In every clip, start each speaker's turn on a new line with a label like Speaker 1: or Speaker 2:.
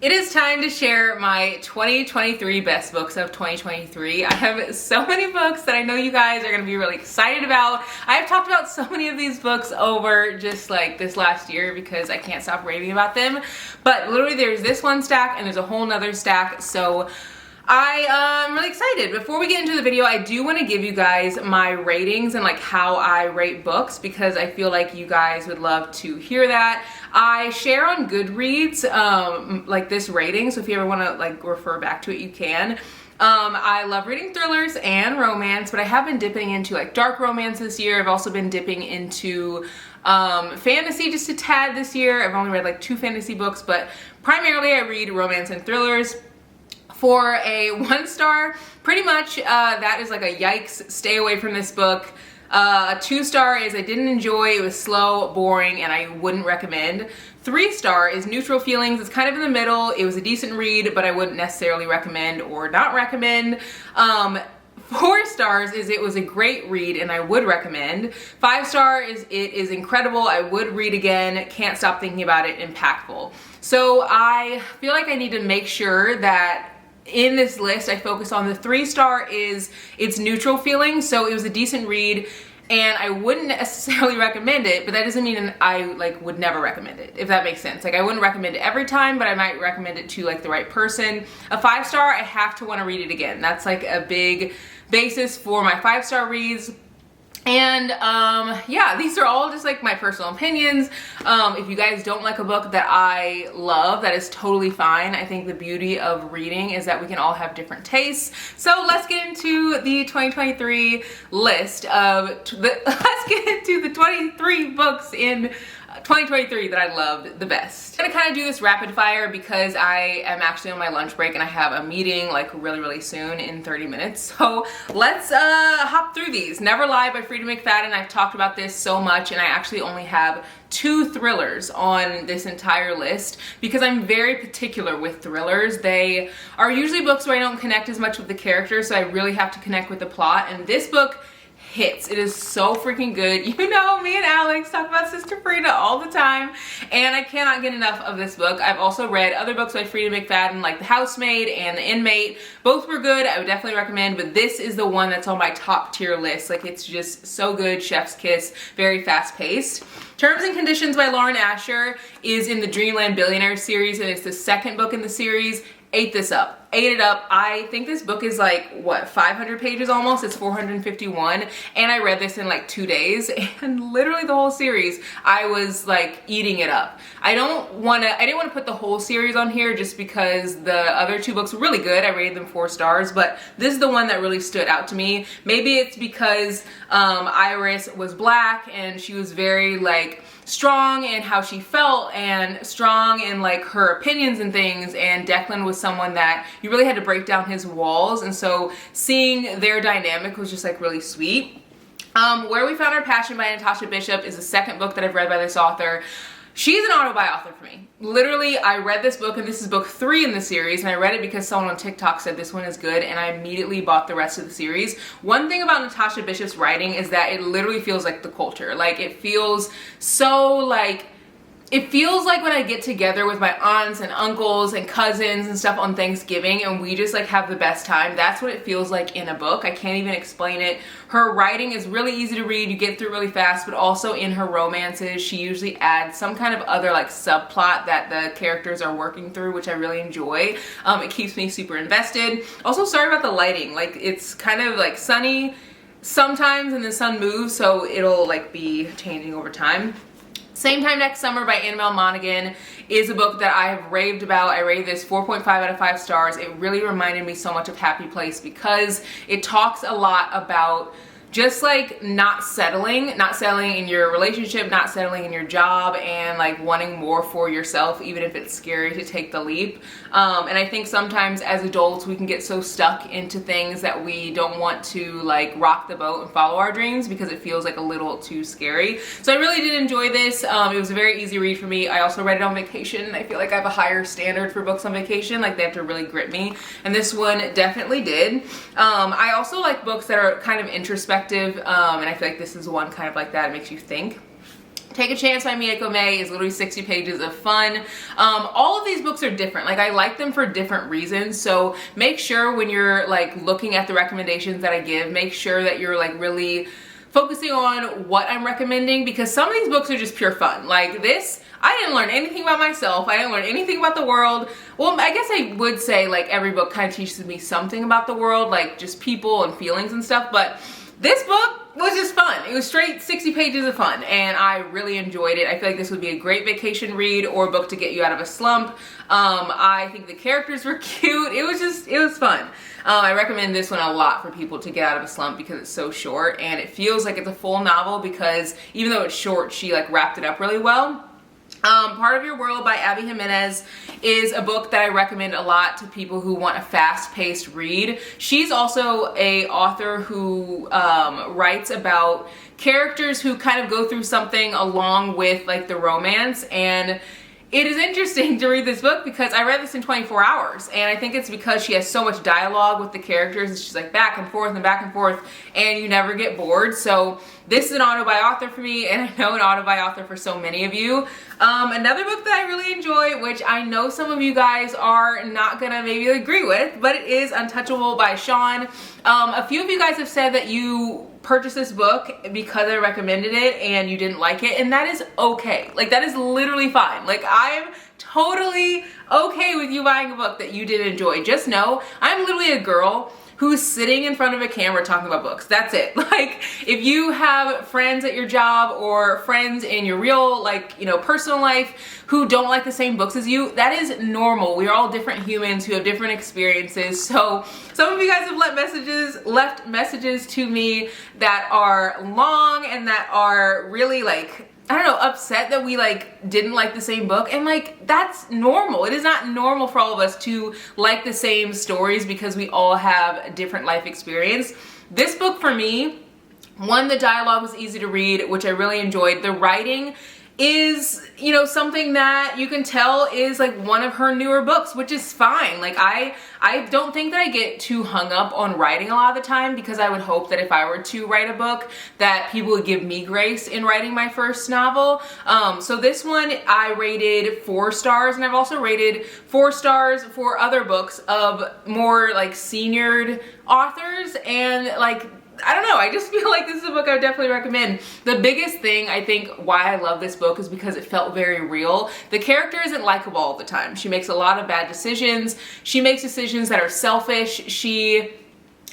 Speaker 1: It is time to share my 2023 best books of 2023. I have so many books that I know you guys are going to be really excited about. I've talked about so many of these books over just like this last year because I can't stop raving about them. But literally there's this one stack and there's a whole nother stack. So I'm really excited. Before we get into the video, I do want to give you guys my ratings and like how I rate books because I feel like you guys would love to hear that. I share on Goodreads like this rating, so if you ever want to like refer back to it, you can. I love reading thrillers and romance, but I have been dipping into like dark romance this year. I've also been dipping into fantasy just a tad this year. I've only read like 2 fantasy books, but primarily I read romance and thrillers. For a 1 star, pretty much that is like a yikes, stay away from this book. A 2 star is I didn't enjoy, it was slow, boring, and I wouldn't recommend. 3 star is neutral feelings, it's kind of in the middle, it was a decent read, but I wouldn't necessarily recommend or not recommend. 4 stars is it was a great read and I would recommend. 5 star is it is incredible, I would read again, can't stop thinking about it, impactful. So I feel like I need to make sure that in this list I focus on the 3 star is it's neutral feelings, so it was a decent read and I wouldn't necessarily recommend it, but that doesn't mean I like would never recommend it, if that makes sense. Like I wouldn't recommend it every time, but I might recommend it to like the right person. A 5 star, I have to want to read it again. That's like a big basis for my 5 star reads. And yeah, these are all just like my personal opinions. If you guys don't like a book that I love, that is totally fine. I think the beauty of reading is that we can all have different tastes. So let's get into the 2023 list of let's get into the 23 books in 2023 that I loved the best. I'm gonna kind of do this rapid fire because I am actually on my lunch break and I have a meeting like really soon in 30 minutes. So let's hop through these. Never Lie by Freida McFadden. I've talked about this so much and I actually only have 2 thrillers on this entire list because I'm very particular with thrillers. They are usually books where I don't connect as much with the characters, so I really have to connect with the plot, and this book hits. It is so freaking good. You know, me and Alex talk about Sister Freida all the time, and I cannot get enough of this book. I've also read other books by Freida McFadden, like The Housemaid and The Inmate. Both were good. I would definitely recommend, but this is the one that's on my top tier list. Like, it's just so good. Chef's kiss. Very fast paced. Terms and Conditions by Lauren Asher is in the Dreamland Billionaire series, and it's the 2nd book in the series. Ate this up. Ate it up. I think this book is like, what, 500 pages almost? It's 451. And I read this in like 2 days. And literally the whole series, I was like eating it up. I didn't want to put the whole series on here just because the other 2 books were really good. I rated them 4 stars, but this is the one that really stood out to me. Maybe it's because Iris was black and she was very like strong in how she felt and strong in like her opinions and things, and Declan was someone that you really had to break down his walls, and so seeing their dynamic was just like really sweet. Where We Found Our Passion by Natasha Bishop is the 2nd book that I've read by this author. She's an autobiographer for me. Literally, I read this book, and this is book 3 in the series, and I read it because someone on TikTok said this one is good, and I immediately bought the rest of the series. One thing about Natasha Bishop's writing is that it literally feels like the culture. Like, it feels so like, it feels like when I get together with my aunts and uncles and cousins and stuff on Thanksgiving and we just like have the best time. That's what it feels like in a book. I can't even explain it. Her writing is really easy to read. You get through really fast, but also in her romances, she usually adds some kind of other like subplot that the characters are working through, which I really enjoy. It keeps me super invested. Also, sorry about the lighting. Like, it's kind of like sunny sometimes and the sun moves, so it'll like be changing over time. Same Time Next Summer by Annabelle Monaghan is a book that I have raved about. I rated this 4.5 out of 5 stars. It really reminded me so much of Happy Place because it talks a lot about just like not settling in your relationship, not settling in your job, and like wanting more for yourself, even if it's scary to take the leap. And I think sometimes as adults we can get so stuck into things that we don't want to like rock the boat and follow our dreams because it feels like a little too scary. So I really did enjoy this. It was a very easy read for me. I also read it on vacation. I feel like I have a higher standard for books on vacation. Like, they have to really grip me, and this one definitely did. I also like books that are kind of introspective, and I feel like this is one kind of like that. It makes you think. Take a Chance by Miyako May is literally 60 pages of fun. All of these books are different. Like, I like them for different reasons. So make sure when you're like looking at the recommendations that I give, make sure that you're like really focusing on what I'm recommending, because some of these books are just pure fun. Like this, I didn't learn anything about myself. I didn't learn anything about the world. Well, I guess I would say like every book kind of teaches me something about the world, like just people and feelings and stuff. But this book was just fun. It was straight 60 pages of fun, and I really enjoyed it. I feel like this would be a great vacation read or book to get you out of a slump. I think the characters were cute. It was fun. I recommend this one a lot for people to get out of a slump because it's so short, and it feels like it's a full novel because even though it's short, she like wrapped it up really well. Part of Your World by Abby Jimenez is a book that I recommend a lot to people who want a fast-paced read. She's also a author who writes about characters who kind of go through something along with like the romance, and it is interesting to read this book because I read this in 24 hours, and I think it's because she has so much dialogue with the characters, and she's like back and forth and back and forth, and you never get bored. So this is an auto-buy-author for me, and I know an auto-buy-author for so many of you. Another book that I really enjoy, which I know some of you guys are not gonna maybe agree with, but it is Untouchable by Sean. A few of you guys have said that you purchased this book because I recommended it and you didn't like it, and that is okay. Like, that is literally fine. Like, I'm totally okay with you buying a book that you didn't enjoy. Just know I'm literally a girl who's sitting in front of a camera talking about books. That's it. Like, if you have friends at your job or friends in your real, like, you know, personal life who don't like the same books as you, that is normal. We are all different humans who have different experiences. So some of you guys have left messages to me that are long and that are really like, I don't know, upset that we like didn't like the same book, and like that's normal. It is not normal for all of us to like the same stories because we all have a different life experience. This book for me, one, the dialogue was easy to read, which I really enjoyed. The writing is, you know, something that you can tell is like one of her newer books, which is fine. Like I don't think that I get too hung up on writing a lot of the time, because I would hope that if I were to write a book that people would give me grace in writing my first novel. So this one I rated 4 stars, and I've also rated 4 stars for other books of more like seniored authors, and like, I don't know, I just feel like this is a book I would definitely recommend. The biggest thing, I think, why I love this book is because it felt very real. The character isn't likable all the time. She makes a lot of bad decisions. She makes decisions that are selfish. She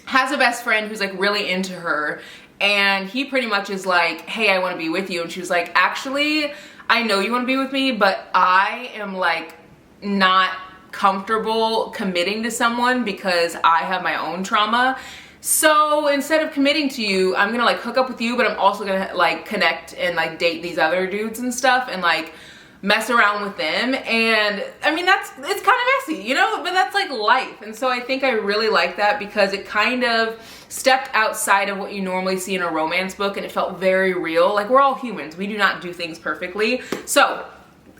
Speaker 1: has a best friend who's like really into her, and he pretty much is like, hey, I want to be with you. And she was like, actually, I know you want to be with me, but I am like not comfortable committing to someone because I have my own trauma. So instead of committing to you, I'm gonna like hook up with you, but I'm also gonna like connect and like date these other dudes and stuff and like mess around with them. And I mean, it's kind of messy, you know, but that's like life. And so I think I really like that because it kind of stepped outside of what you normally see in a romance book, and it felt very real. Like, we're all humans. We do not do things perfectly. So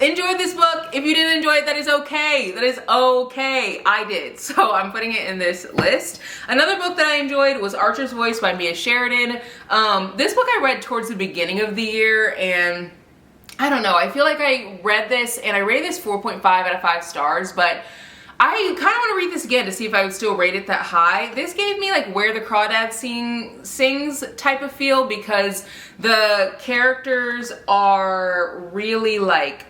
Speaker 1: enjoyed this book. If you didn't enjoy it, that is okay. That is okay. I did. So I'm putting it in this list. Another book that I enjoyed was Archer's Voice by Mia Sheridan. This book I read towards the beginning of the year, and I don't know, I feel like I read this and I rated this 4.5 out of 5 stars, but I kind of want to read this again to see if I would still rate it that high. This gave me like Where the Crawdad Sings type of feel, because the characters are really like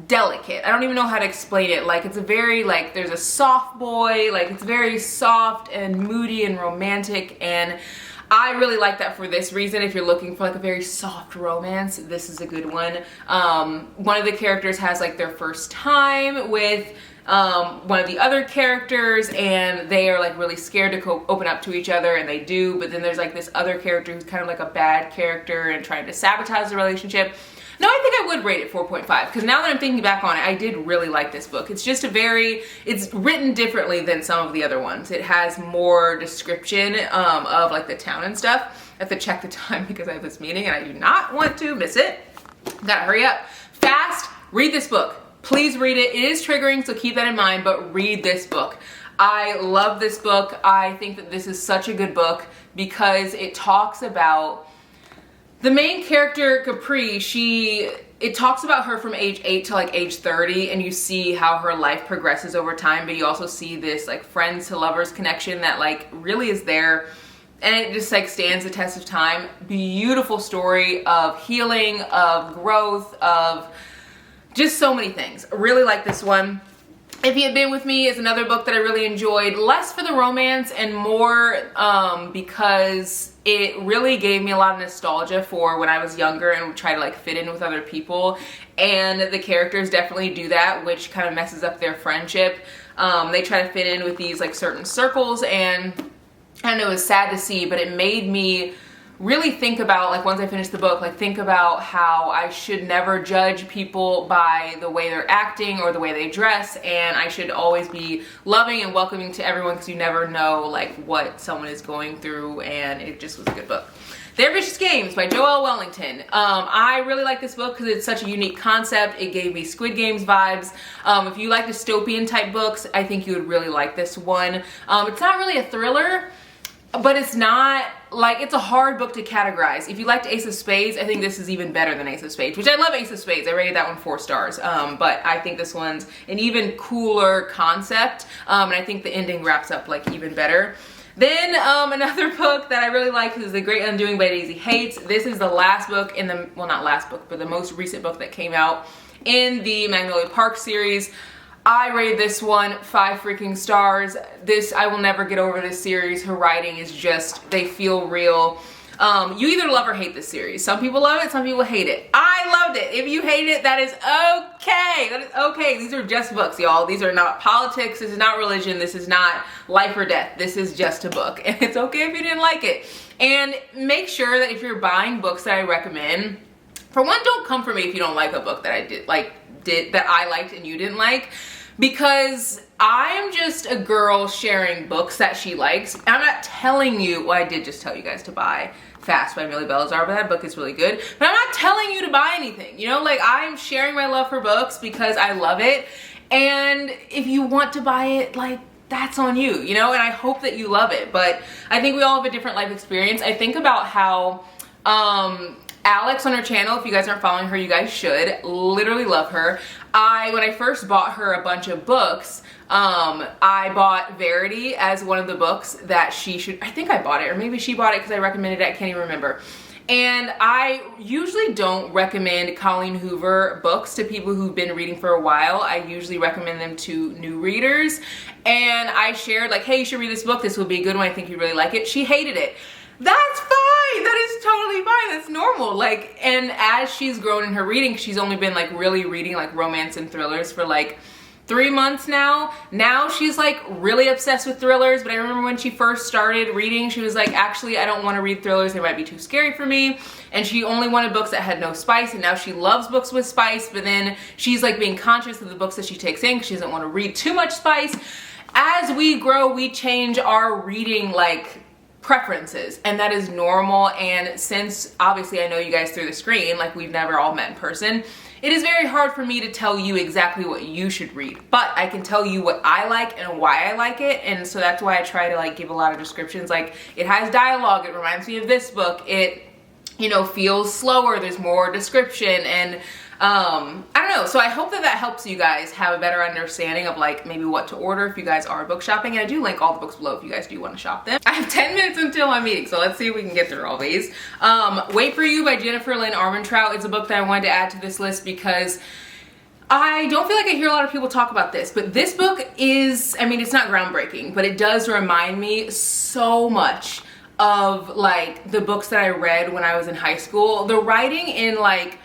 Speaker 1: delicate. I don't even know how to explain it. Like, it's a very like, there's a soft boy, like it's very soft and moody and romantic, and I really like that for this reason. If you're looking for like a very soft romance, this is a good one. One of the characters has like their first time with one of the other characters, and they are like really scared to open up to each other, and they do, but then there's like this other character who's kind of like a bad character and trying to sabotage the relationship. No, I think I would rate it 4.5, because now that I'm thinking back on it, I did really like this book. It's just it's written differently than some of the other ones. It has more description of like the town and stuff. I have to check the time because I have this meeting and I do not want to miss it. Gotta hurry up. Fast, read this book. Please read it. It is triggering, so keep that in mind, but read this book. I love this book. I think that this is such a good book because it talks about the main character, Capri, it talks about her from age 8 to like age 30, and you see how her life progresses over time, but you also see this like friends to lovers connection that like really is there, and it just like stands the test of time. Beautiful story of healing, of growth, of just so many things. I really like this one. If You Had Been With Me is another book that I really enjoyed, less for the romance and more because it really gave me a lot of nostalgia for when I was younger and would try to like fit in with other people, and the characters definitely do that, which kind of messes up their friendship. They try to fit in with these like certain circles, and I know it was sad to see, but it made me really think about, like once I finished the book, like think about how I should never judge people by the way they're acting or the way they dress, and I should always be loving and welcoming to everyone because you never know like what someone is going through, and it just was a good book. They're Vicious Games by Joelle Wellington. I really like this book because it's such a unique concept. It gave me Squid Games vibes. If you like dystopian type books, I think you would really like this one. It's not really a thriller, but it's not like, it's a hard book to categorize. If you liked Ace of Spades, I think this is even better than Ace of Spades, which I love Ace of Spades. I rated that one 4 stars. But I think this one's an even cooler concept. And I think the ending wraps up like even better. Then another book that I really like is The Great Undoing by Daisy Hates. This is the last book in the, well, not last book, but the most recent book that came out in the Magnolia Park series. I rated this one 5 freaking stars. I will never get over this series. Her writing is just, they feel real. You either love or hate this series. Some people love it, some people hate it. I loved it. If you hate it, that is okay. That is okay. These are just books, y'all. These are not politics. This is not religion. This is not life or death. This is just a book. And it's okay if you didn't like it. And make sure that if you're buying books that I recommend, for one, don't come for me if you don't like a book that I liked and you didn't like, because I'm just a girl sharing books that she likes. I'm not telling you, well, I did just tell you guys to buy Fast by Millie Belazar, but that book is really good. But I'm not telling you to buy anything, you know, like I'm sharing my love for books because I love it. And if you want to buy it, like that's on you, you know, and I hope that you love it. But I think we all have a different life experience. I think about how, Alex on her channel, if you guys aren't following her, you guys should. Literally love her. When I first bought her a bunch of books, I bought Verity as one of the books that she should, I think I bought it, or maybe she bought it because I recommended it, I can't even remember. And I usually don't recommend Colleen Hoover books to people who've been reading for a while. I usually recommend them to new readers. And I shared like, hey, you should read this book. This will be a good one. I think you'd really like it. She hated it. That's fine. That is totally fine. That's normal. Like, and as she's grown in her reading, she's only been like really reading like romance and thrillers for like 3 months now. Now she's like really obsessed with thrillers, but I remember when she first started reading, she was like, actually, I don't want to read thrillers. They might be too scary for me. And she only wanted books that had no spice, and now she loves books with spice, but then she's like being conscious of the books that she takes in because she doesn't want to read too much spice. As we grow, we change our reading like preferences, and that is normal. And since obviously I know you guys through the screen, like we've never all met in person, it is very hard for me to tell you exactly what you should read, but I can tell you what I like and why I like it. And so that's why I try to like give a lot of descriptions, like it has dialogue, it reminds me of this book, it, you know, feels slower, there's more description, and I don't know. So I hope that that helps you guys have a better understanding of like maybe what to order if you guys are book shopping. And I do link all the books below if you guys do want to shop them. I have 10 minutes until my meeting, so let's see if we can get through all these. Wait for You by Jennifer Lynn Armentrout is a book that I wanted to add to this list because I don't feel like I hear a lot of people talk about this, but this book is, I mean, it's not groundbreaking, but it does remind me so much of like the books that I read when I was in high school. The writing in like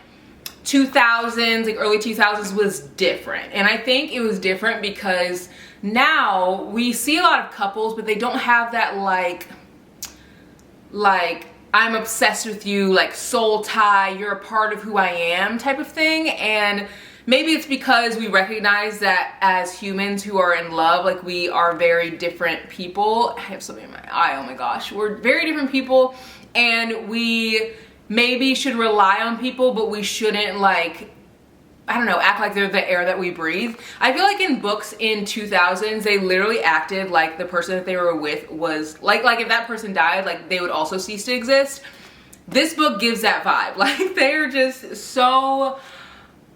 Speaker 1: 2000s, like early 2000s was different. And I think it was different because now we see a lot of couples, but they don't have that like I'm obsessed with you, like soul tie, you're a part of who I am type of thing. And maybe it's because we recognize that as humans who are in love, like we are very different people. I have something in my eye, oh my gosh. We're very different people, and we maybe should rely on people, but we shouldn't like, I don't know, act like they're the air that we breathe. I feel like in books in 2000s, they literally acted like the person that they were with was like if that person died, like they would also cease to exist. this book gives that vibe. Like, they're just so,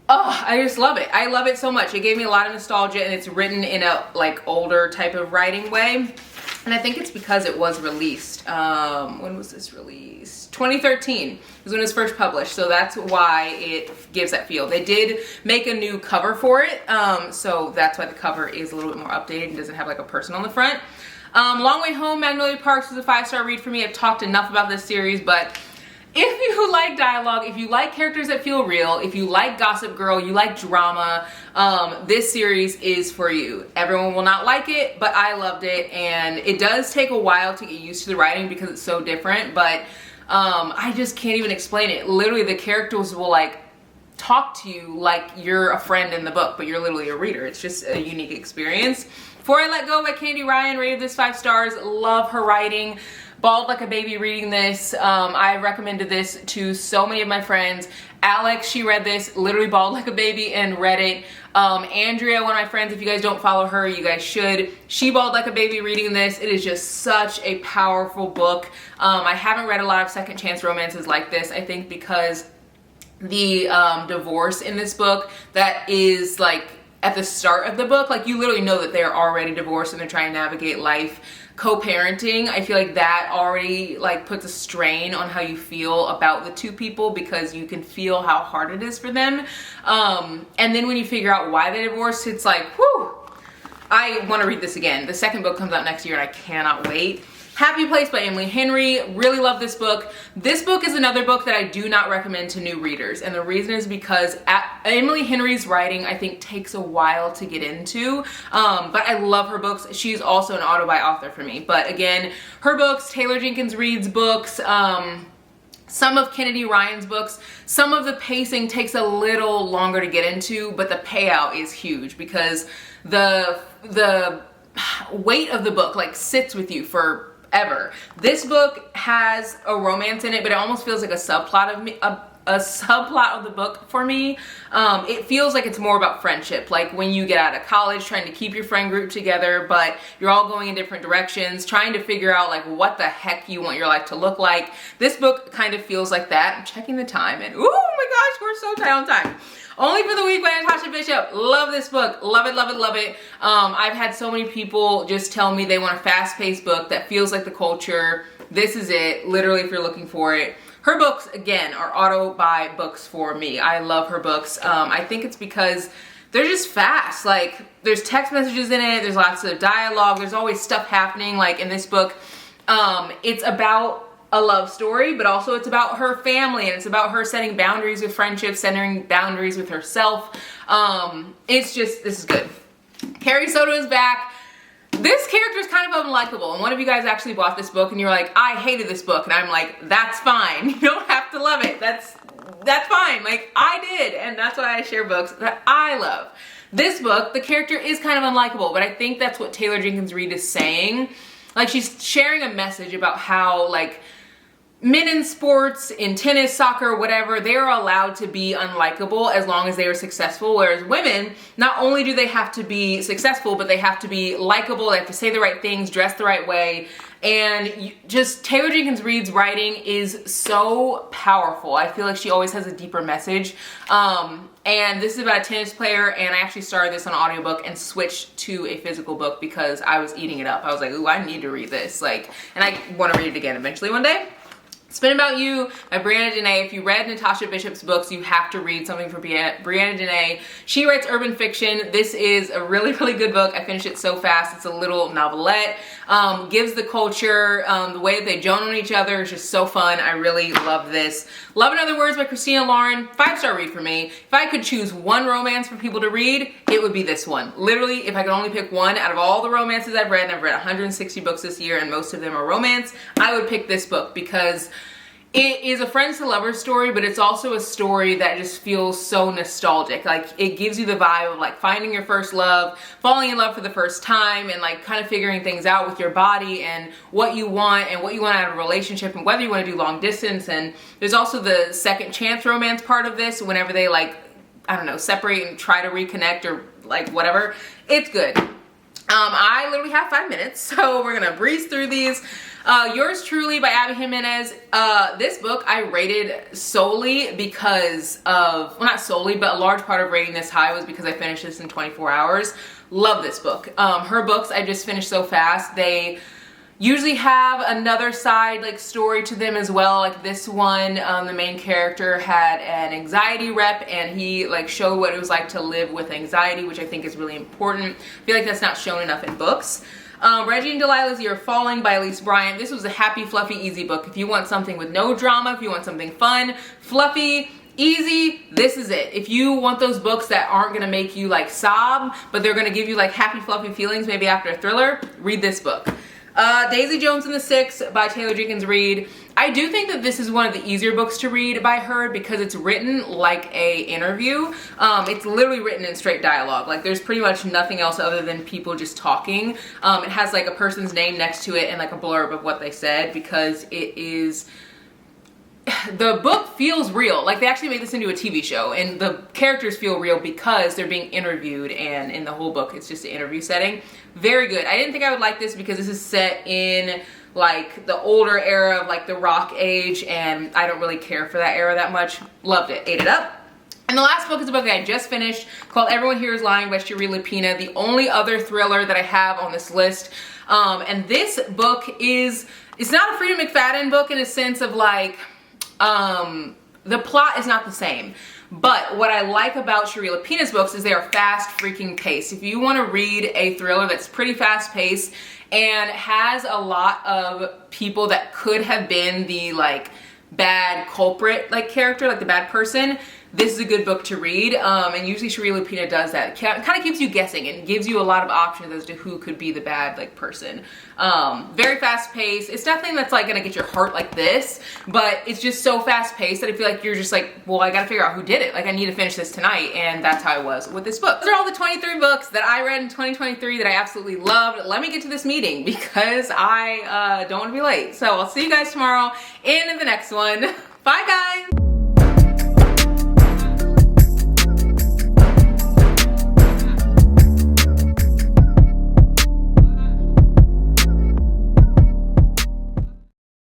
Speaker 1: oh, I just love it. I love it so much. It gave me a lot of nostalgia, and it's written in a like older type of writing way. And I think it's because it was released. When was this released? 2013 is when it was first published. So that's why it gives that feel. They did make a new cover for it. So that's why the cover is a little bit more updated and doesn't have like a person on the front. Long Way Home, Magnolia Parks was a 5-star read for me. I've talked enough about this series, but if you like dialogue, if you like characters that feel real, if you like Gossip Girl, you like drama, this series is for you. Everyone will not like it, but I loved it, and it does take a while to get used to the writing because it's so different, but I just can't even explain it. Literally, the characters will like talk to you like you're a friend in the book, but you're literally a reader. It's just a unique experience. Before I Let Go by Candy Ryan, rated this 5 stars. Love her writing. Bawled like a baby reading this. I recommended this to so many of my friends. Alex, she read this, literally bawled like a baby and read it. Andrea, one of my friends, if you guys don't follow her, you guys should. She bawled like a baby reading this. It is just such a powerful book. I haven't read a lot of second chance romances like this, I think because the divorce in this book that is like at the start of the book, like you literally know that they're already divorced and they're trying to navigate life. Co-parenting, I feel like that already like puts a strain on how you feel about the two people because you can feel how hard it is for them. And then when you figure out why they divorced, it's like, whew, I want to read this again. The second book comes out next year and I cannot wait. Happy Place by Emily Henry. Really love this book. This book is another book that I do not recommend to new readers. And the reason is because Emily Henry's writing, I think, takes a while to get into. But I love her books. She's also an auto-buy author for me. But again, her books, Taylor Jenkins Reid's books, some of Kennedy Ryan's books, some of the pacing takes a little longer to get into, but the payout is huge because the weight of the book like sits with you for ever. This book has a romance in it, but it almost feels like a subplot of the book for me. It feels like it's more about friendship, like when you get out of college trying to keep your friend group together, but you're all going in different directions, trying to figure out like what the heck you want your life to look like. This book kind of feels like that. I'm checking the time and oh my gosh, we're so tight on time. Only for the Week by Natasha Bishop. Love this book. Love it, love it, love it. I've had so many people just tell me they want a fast-paced book that feels like the culture. This is it, literally, if you're looking for it. Her books, again, are auto-buy books for me. I love her books. I think it's because they're just fast. Like, there's text messages in it. There's lots of dialogue. There's always stuff happening. Like, in this book, it's about a love story, but also it's about her family and it's about her setting boundaries with friendships, setting boundaries with herself. It's just, this is good. Carrie Soto is back. This character is kind of unlikable, and one of you guys actually bought this book and you're like, I hated this book, and I'm like, that's fine. You don't have to love it. That's fine. Like, I did, and that's why I share books that I love. This book, the character is kind of unlikable, but I think that's what Taylor Jenkins Reid is saying. Like, she's sharing a message about how, like, men in sports, in tennis, soccer, whatever, they are allowed to be unlikable as long as they are successful, whereas women, not only do they have to be successful, but they have to be likable, they have to say the right things, dress the right way, and just Taylor Jenkins Reid's writing is so powerful. I feel like she always has a deeper message. And this is about a tennis player, and I actually started this on an audiobook and switched to a physical book because I was eating it up. I was like, ooh, I need to read this. Like, and I want to read it again eventually one day. Spin About You by Brianna Dene. If you read Natasha Bishop's books, you have to read something from Brianna Dene. She writes urban fiction. This is a really, really good book. I finished it so fast. It's a little novelette. Gives the culture, the way that they joan on each other is just so fun. I really love this. Love in Other Words by Christina Lauren. 5-star read for me. If I could choose one romance for people to read, it would be this one. Literally, if I could only pick one out of all the romances I've read, and I've read 160 books this year and most of them are romance, I would pick this book because it is a friends to lovers story, but it's also a story that just feels so nostalgic. Like, it gives you the vibe of like finding your first love, falling in love for the first time, and like kind of figuring things out with your body and what you want out of a relationship and whether you want to do long distance. And there's also the second chance romance part of this whenever they like, I don't know, separate and try to reconnect or like whatever. It's good. I literally have 5 minutes, so we're gonna breeze through these. Yours Truly by Abby Jimenez. This book I rated solely because of, well, not solely, but a large part of rating this high was because I finished this in 24 hours. Love this book. Her books I just finished so fast. They usually have another side like story to them as well. Like this one, the main character had an anxiety rep and he like showed what it was like to live with anxiety, which I think is really important. I feel like that's not shown enough in books. Reggie and Delila's You're Falling by Elise Bryant. This was a happy, fluffy, easy book. If you want something with no drama, if you want something fun, fluffy, easy, this is it. If you want those books that aren't gonna make you like sob, but they're gonna give you like happy, fluffy feelings maybe after a thriller, read this book. Daisy Jones and the Six by Taylor Jenkins Reid. I do think that this is one of the easier books to read by her because it's written like a interview. It's literally written in straight dialogue. Like there's pretty much nothing else other than people just talking. It has like a person's name next to it and like a blurb of what they said because it is, the book feels real. Like they actually made this into a TV show and the characters feel real because they're being interviewed, and in the whole book it's just an interview setting. Very good. I didn't think I would like this because this is set in like the older era of like the rock age and I don't really care for that era that much. Loved it. Ate it up. And the last book is a book that I just finished called Everyone Here Is Lying by Shiri Lapina, the only other thriller that I have on this list. And this book is, it's not a Freida McFadden book in a sense of like, the plot is not the same. But what I like about Shiri Lapina's books is they are fast freaking paced. If you want to read a thriller that's pretty fast paced and has a lot of people that could have been the like bad culprit like character, like the bad person, this is a good book to read. And usually Shiri Lapina does that. It kind of keeps you guessing and gives you a lot of options as to who could be the bad like person. Very fast paced. It's nothing that's like gonna get your heart like this, but it's just so fast paced that I feel like you're just like, well, I gotta figure out who did it. Like I need to finish this tonight, and that's how I was with this book. Those are all the 23 books that I read in 2023 that I absolutely loved. Let me get to this meeting because I don't want to be late. So I'll see you guys tomorrow in the next one. Bye guys.